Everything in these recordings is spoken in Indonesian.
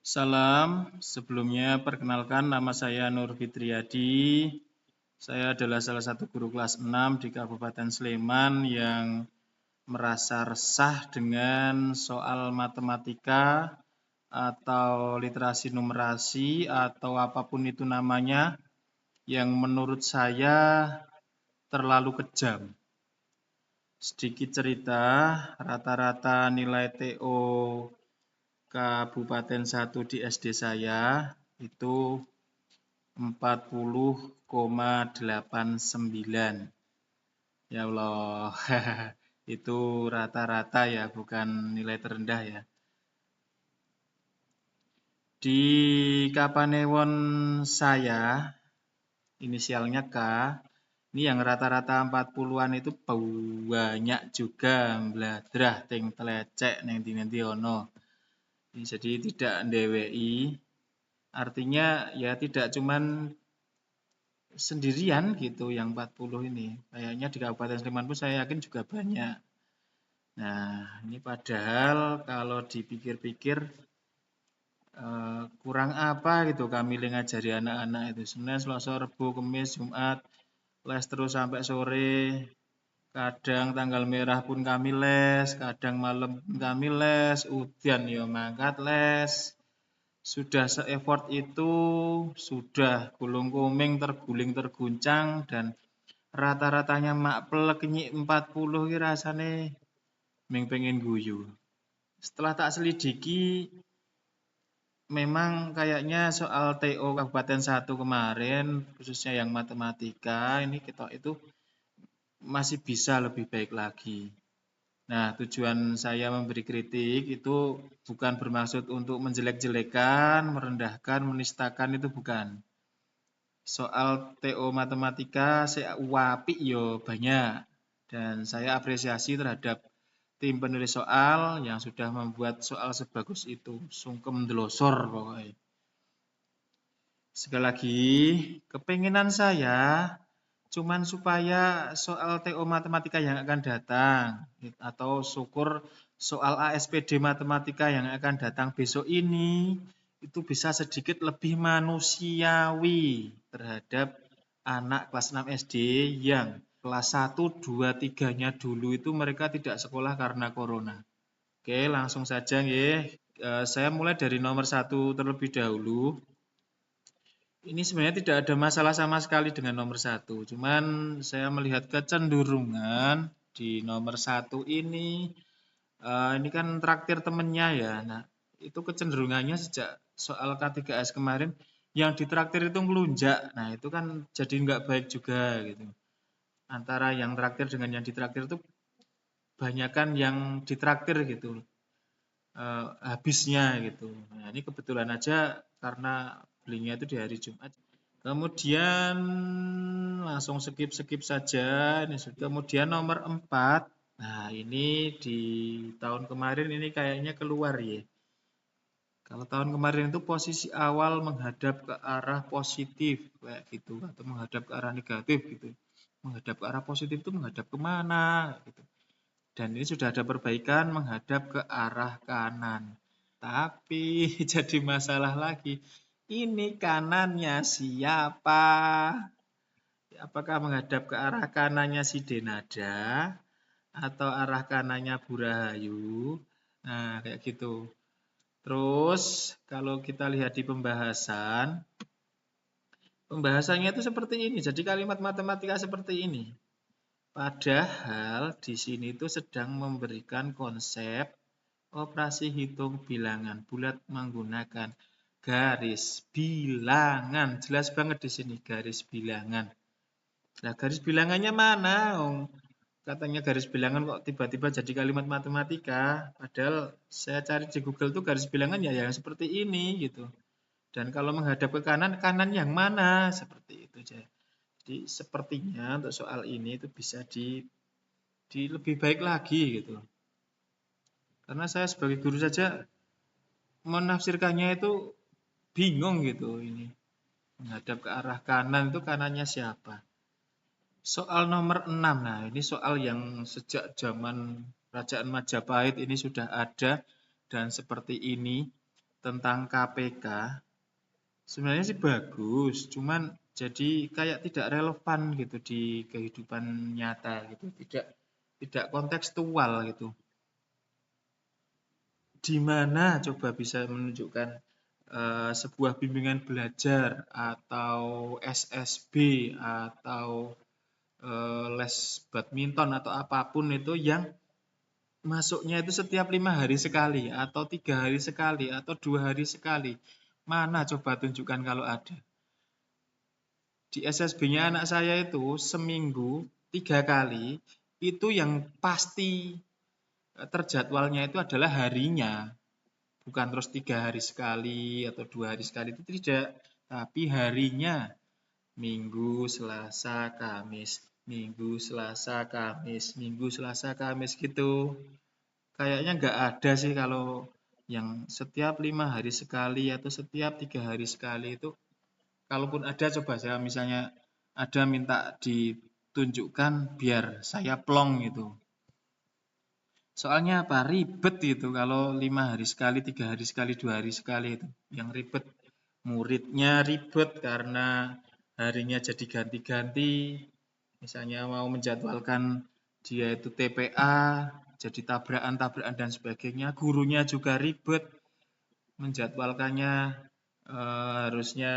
Salam, sebelumnya perkenalkan nama saya Nur Fitriyadi. Saya adalah salah satu guru kelas 6 di Kabupaten Sleman yang merasa resah dengan soal matematika atau literasi numerasi atau apapun itu namanya yang menurut saya terlalu kejam. Sedikit cerita, rata-rata nilai TO Kabupaten 1 di SD saya itu 40,89. Ya Allah, itu rata-rata ya, bukan nilai terendah ya. Di Kapanewon saya, inisialnya K, ini yang rata-rata 40-an itu banyak juga bladrah ting telecek neng dinenti ono. Jadi tidak ndeweki. Artinya ya tidak cuman sendirian gitu yang 40 ini. Kayaknya di Kabupaten Sleman pun saya yakin juga banyak. Nah, ini padahal kalau dipikir-pikir kurang apa gitu kami ngajari anak-anak itu. Senin, Selasa, Rebo, Kamis, Jumat, les terus sampai sore. Kadang tanggal merah pun kami les, kadang malam pun kami les, udan ya mangkat les. Sudah se-effort itu, sudah gulung komeng terguling terguncang dan rata-ratanya mak plek nyik 40 ki rasane ming pengen guyu. Setelah tak selidiki memang kayaknya soal TO Kabupaten 1 kemarin khususnya yang matematika ini kita itu masih bisa lebih baik lagi. Nah, tujuan saya memberi kritik itu bukan bermaksud untuk menjelek-jelekan, merendahkan, menistakan, itu bukan. Soal TO matematika saya apik yo banyak dan saya apresiasi terhadap tim penulis soal yang sudah membuat soal sebagus itu. Sungkem ndelosor pokoknya. Sekali lagi, kepengenan saya cuman supaya soal TO matematika yang akan datang atau syukur soal ASPD matematika yang akan datang besok ini itu bisa sedikit lebih manusiawi terhadap anak kelas 6 SD yang kelas 1, 2, 3-nya dulu itu mereka tidak sekolah karena corona. Oke, langsung saja nggih. Saya mulai dari nomor 1 terlebih dahulu. Ini sebenarnya tidak ada masalah sama sekali dengan nomor 1. Cuman saya melihat kecenderungan di nomor 1 ini kan traktir temennya ya. Nah, itu kecenderungannya sejak soal K3S kemarin yang ditraktir itu ngelunjak. Nah, itu kan jadi nggak baik juga gitu. Antara yang traktir dengan yang ditraktir itu banyakan yang ditraktir gitu. Habisnya gitu. Nah, ini kebetulan aja karena belinya itu di hari Jumat. Kemudian langsung skip saja. Kemudian nomor 4. Nah, ini di tahun kemarin ini kayaknya keluar ya. Kalau tahun kemarin itu posisi awal menghadap ke arah positif kayak gitu atau menghadap ke arah negatif gitu. Menghadap ke arah positif itu menghadap kemana gitu. Dan ini sudah ada perbaikan menghadap ke arah kanan. Tapi jadi masalah lagi. Ini kanannya siapa? Apakah menghadap ke arah kanannya si Denada atau arah kanannya Bu Rahayu? Nah, kayak gitu. Terus kalau kita lihat di pembahasannya itu seperti ini. Jadi kalimat matematika seperti ini. Padahal di sini itu sedang memberikan konsep operasi hitung bilangan bulat menggunakan garis bilangan. Jelas banget di sini garis bilangan. Nah, garis bilangannya mana? Katanya garis bilangan kok tiba-tiba jadi kalimat matematika. Padahal saya cari di Google tuh garis bilangan ya yang seperti ini gitu. Dan kalau menghadap ke kanan, kanan yang mana? Seperti itu. Jadi sepertinya untuk soal ini itu bisa di lebih baik lagi gitu. Karena saya sebagai guru saja menafsirkannya itu bingung gitu ini. Menghadap ke arah kanan itu kanannya siapa? Soal nomor 6. Nah, ini soal yang sejak zaman Kerajaan Majapahit ini sudah ada dan seperti ini. tentang KPK sebenarnya sih bagus, cuman jadi kayak tidak relevan gitu di kehidupan nyata gitu, tidak kontekstual gitu. Di mana coba bisa menunjukkan sebuah bimbingan belajar atau SSB atau les badminton atau apapun itu yang masuknya itu setiap 5 hari sekali atau 3 hari sekali atau 2 hari sekali. Mana coba tunjukkan kalau ada. Di SSB-nya anak saya itu seminggu 3 kali, itu yang pasti terjadwalnya itu adalah harinya. Bukan terus 3 hari sekali atau 2 hari sekali, itu tidak. Tapi harinya, Minggu, Selasa, Kamis, Minggu, Selasa, Kamis, Minggu, Selasa, Kamis gitu. Kayaknya nggak ada sih kalau yang setiap 5 hari sekali atau setiap 3 hari sekali itu. Kalaupun ada, coba saya misalnya ada minta ditunjukkan biar saya plong gitu. Soalnya apa? Ribet gitu kalau 5 hari sekali, 3 hari sekali, 2 hari sekali itu. Yang ribet. Muridnya ribet karena harinya jadi ganti-ganti. Misalnya mau menjadwalkan dia itu TPA, jadi tabrakan-tabrakan dan sebagainya. Gurunya juga ribet menjadwalkannya. Harusnya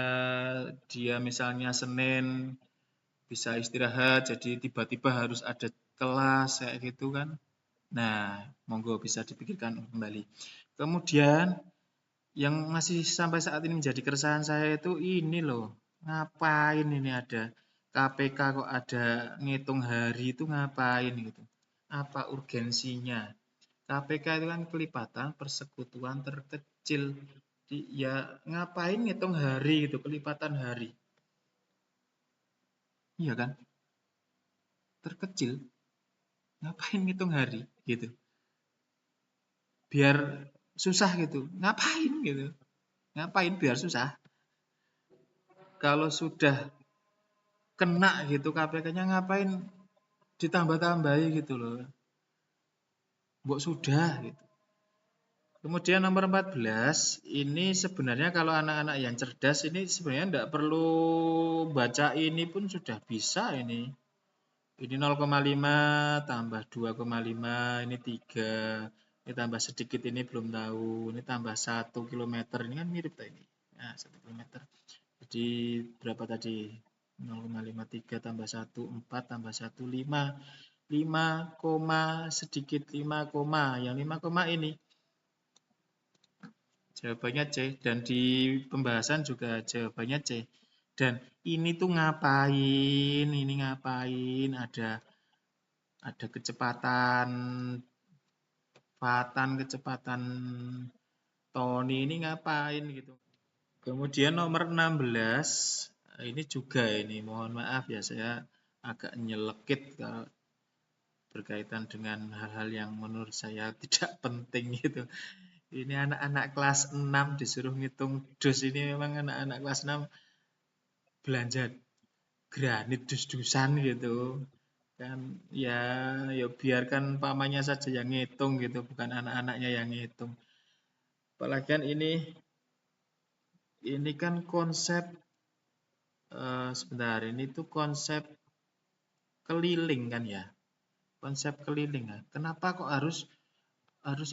dia misalnya Senin bisa istirahat, jadi tiba-tiba harus ada kelas kayak gitu kan. Nah, monggo bisa dipikirkan kembali. Kemudian yang masih sampai saat ini menjadi keresahan saya itu ini loh. Ngapain ini ada KPK kok ada ngitung hari itu ngapain gitu. Apa urgensinya? KPK itu kan kelipatan persekutuan terkecil. Ya ngapain ngitung hari gitu, kelipatan hari. Iya kan? Terkecil. Ngapain ngitung hari gitu. Biar susah gitu. Ngapain gitu. Ngapain biar susah. Kalau sudah kena gitu KPK-nya ngapain ditambah-tambahi gitu loh. Mbok sudah gitu. Kemudian nomor 14, ini sebenarnya kalau anak-anak yang cerdas ini sebenarnya tidak perlu baca ini pun sudah bisa ini. Ini 0,5 tambah 2,5, ini 3. Ini tambah sedikit ini belum tahu. Ini tambah 1 kilometer. Ini kan mirip tadi. Nah, 1 kilometer. Jadi berapa tadi? 0,53 tambah 1, 4 tambah 1, 5. 5, sedikit 5, yang 5, ini. Jawabannya C. Dan di pembahasan juga jawabannya C. Dan ini tuh ngapain? Ini ngapain? Ada kecepatan kecepatan Tony ini ngapain gitu. Kemudian nomor 16, ini juga ini mohon maaf ya saya agak nyelekit kalau berkaitan dengan hal-hal yang menurut saya tidak penting gitu. Ini anak-anak kelas 6 disuruh ngitung dus, ini memang anak-anak kelas 6 belanja granit dus-dusan gitu. Kan ya biarkan pamannya saja yang ngitung gitu, bukan anak-anaknya yang ngitung. Apalagi kan ini kan konsep sebentar, ini tuh konsep keliling kan ya, konsep keliling ya. Kenapa kok harus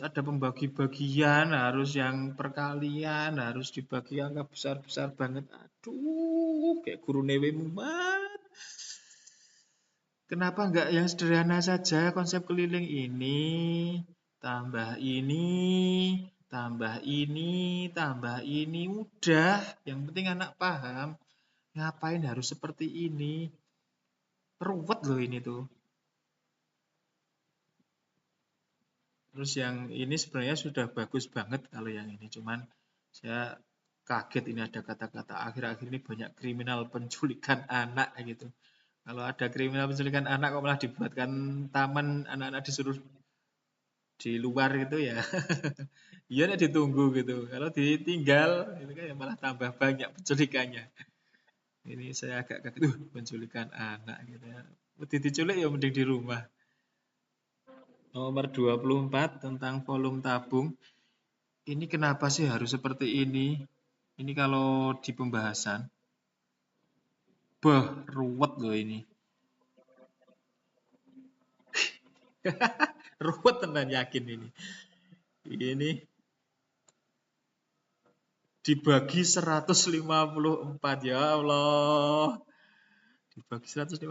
ada pembagi-bagian, harus yang perkalian, harus dibagi angka besar-besar banget. Aduh, kayak guru newe mumat. Kenapa enggak yang sederhana saja konsep keliling ini, tambah ini, tambah ini, tambah ini, udah. Yang penting anak paham. Ngapain harus seperti ini? Ruwet loh ini tuh. Terus yang ini sebenarnya sudah bagus banget kalau yang ini. Cuman saya kaget ini ada kata-kata akhir-akhir ini banyak kriminal penculikan anak gitu. Kalau ada kriminal penculikan anak kok malah dibuatkan taman, anak-anak disuruh di luar gitu ya. Iya nek ditunggu gitu. Kalau ditinggal itu kan ya malah tambah banyak penculikannya. Ini saya agak kaget, penculikan anak gitu ya. Mesti diculik ya mending di rumah. Nomor 24 tentang volume tabung. Ini kenapa sih harus seperti ini? Ini kalau di pembahasan. Ruwet loh ini. Ruwet tenan yakin ini. Ini dibagi 154 ya Allah. Dibagi 154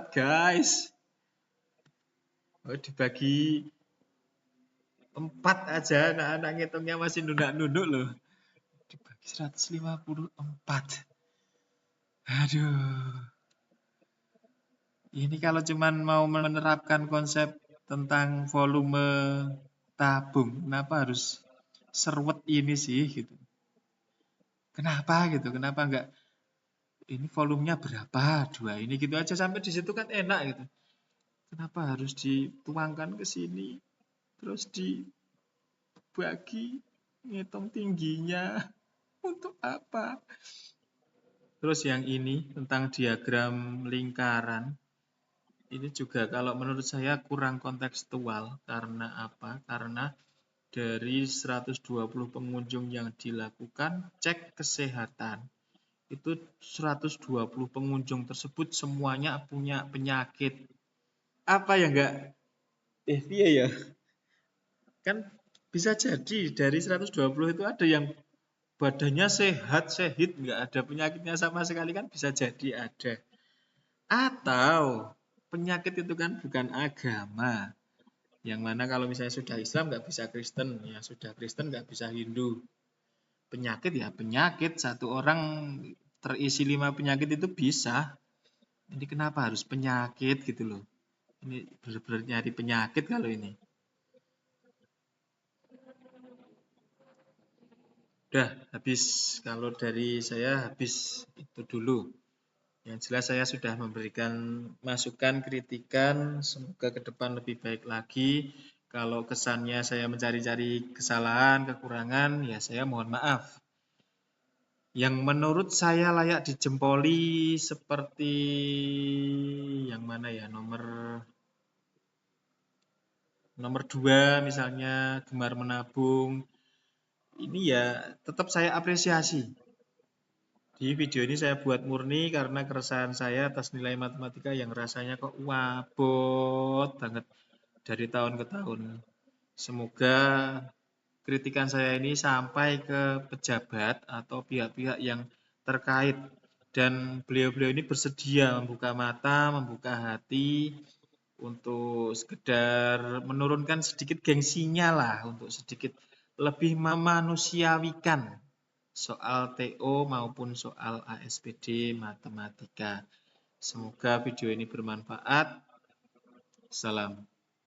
guys. Oh, dibagi 4 aja anak-anak ngitungnya masih nunduk-nunduk loh. Dibagi 154. Aduh. Ini kalau cuman mau menerapkan konsep tentang volume tabung, kenapa harus seruet ini sih gitu? Kenapa gitu? Kenapa enggak ini volumenya berapa? Dua ini gitu aja sampai di situ kan enak gitu. Kenapa harus dituangkan ke sini? Terus dibagi ngitung tingginya untuk apa? Terus yang ini tentang diagram lingkaran. Ini juga kalau menurut saya kurang kontekstual. Karena apa? Karena dari 120 pengunjung yang dilakukan cek kesehatan, itu 120 pengunjung tersebut semuanya punya penyakit. Apa ya enggak? Iya ya. Kan bisa jadi dari 120 itu ada yang badannya sehat, sehit, enggak ada penyakitnya sama sekali kan bisa jadi ada. Atau penyakit itu kan bukan agama. Yang mana kalau misalnya sudah Islam nggak bisa Kristen, ya sudah Kristen nggak bisa Hindu. Penyakit ya penyakit, satu orang terisi 5 penyakit itu bisa. Ini kenapa harus penyakit gitu loh. Ini benar-benar nyari penyakit kalau ini. Udah habis, kalau dari saya habis itu dulu. Yang jelas saya sudah memberikan masukan, kritikan, semoga ke depan lebih baik lagi. Kalau kesannya saya mencari-cari kesalahan, kekurangan, ya saya mohon maaf. Yang menurut saya layak dijempoli seperti yang mana ya, nomor 2 misalnya, gemar menabung. Ini ya tetap saya apresiasi. Di video ini saya buat murni karena keresahan saya atas nilai matematika yang rasanya kok wabot banget dari tahun ke tahun. Semoga kritikan saya ini sampai ke pejabat atau pihak-pihak yang terkait dan beliau-beliau ini bersedia membuka mata, membuka hati untuk sekedar menurunkan sedikit gengsinya lah, untuk sedikit lebih memanusiawikan soal TO maupun soal ASPD matematika. Semoga video ini bermanfaat. Salam.